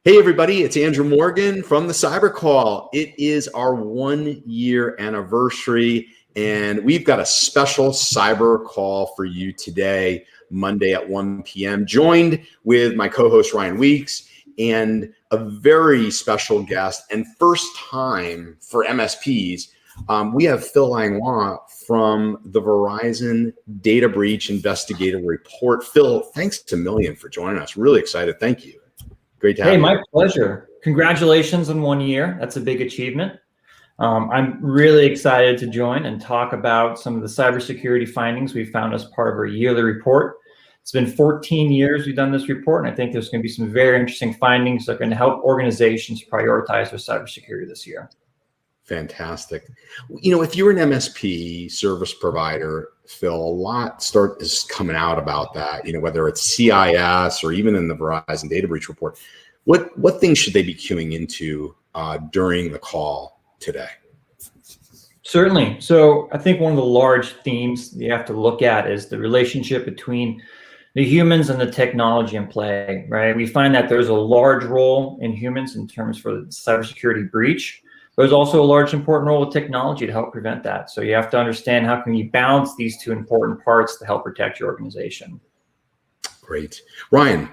Hey everybody, it's Andrew Morgan from the CyberCall. It is our 1-year anniversary, and we've got a special CyberCall for you today, Monday at 1 p.m., joined with my co-host Ryan Weeks and a very special guest and first time for MSPs. We have Phil Langois from the Verizon Data Breach Investigative Report. Phil, thanks a million for joining us. Really excited. Thank you. Great to have you. Hey, my pleasure. Congratulations on 1 year. That's a big achievement. I'm really excited to join and talk about some of the cybersecurity findings we found as part of our yearly report. It's been 14 years we've done this report, and I think there's going to be some very interesting findings that are going to help organizations prioritize their cybersecurity this year. Fantastic. You know, if you're an MSP service provider, Phil, a lot is coming out about that, you know, whether it's CIS or even in the Verizon Data Breach Report. What things should they be queuing into during the call today? Certainly. So I think one of the large themes you have to look at is the relationship between the humans and the technology in play, right? We find that there's a large role in humans in terms for the cybersecurity breach. There's also a large important role with technology to help prevent that. So you have to understand how can you balance these two important parts to help protect your organization. Great. Ryan,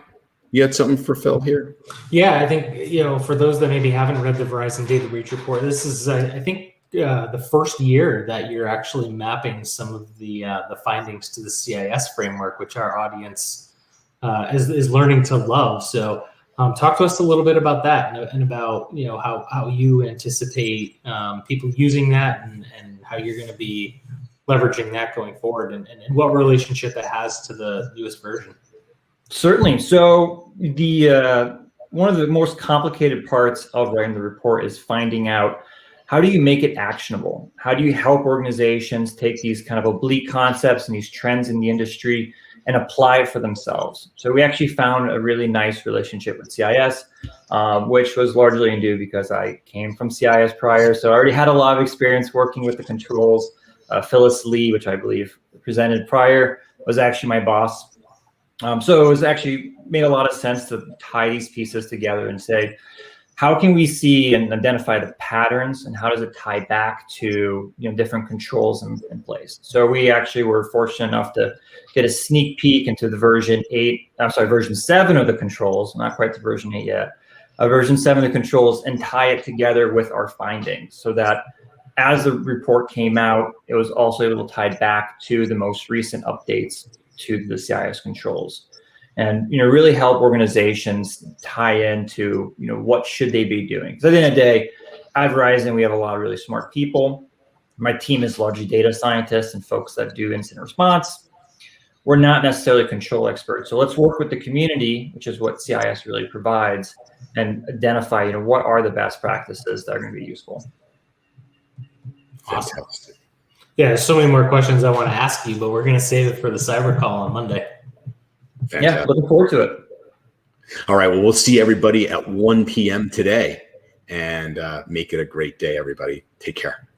you had something for Phil here? Yeah, I think, you know, for those that maybe haven't read the Verizon Data Breach Report, this is, I think, the first year that you're actually mapping some of the findings to the CIS framework, which our audience is learning to love. So talk to us a little bit about that and about, you know, how you anticipate people using that and how you're going to be leveraging that going forward and what relationship it has to the newest version. Certainly. So the one of the most complicated parts of writing the report is finding out how do you make it actionable? How do you help organizations take these kind of oblique concepts and these trends in the industry and apply it for themselves? So we actually found a really nice relationship with CIS, which was largely due because I came from CIS prior. So I already had a lot of experience working with the controls. Phyllis Lee, which I believe presented prior, was actually my boss. So it was actually made a lot of sense to tie these pieces together and say, how can we see and identify the patterns and how does it tie back to, you know, different controls in place? So we actually were fortunate enough to get a sneak peek into the version 7 of the controls, not quite the version 8 yet, version 7 of the controls, and tie it together with our findings so that as the report came out, it was also able to tie back to the most recent updates to the CIS controls. And, you know, really help organizations tie into, you know, what should they be doing? Because at the end of the day, at Verizon, we have a lot of really smart people. My team is largely data scientists and folks that do incident response. We're not necessarily control experts. So let's work with the community, which is what CIS really provides, and identify, you know, what are the best practices that are going to be useful. Awesome. Yeah, there's so many more questions I want to ask you, but we're going to save it for the CyberCall on Monday. Fantastic. Yeah, looking forward to it. All right. Well, we'll see everybody at 1 p.m. today and make it a great day, everybody. Take care.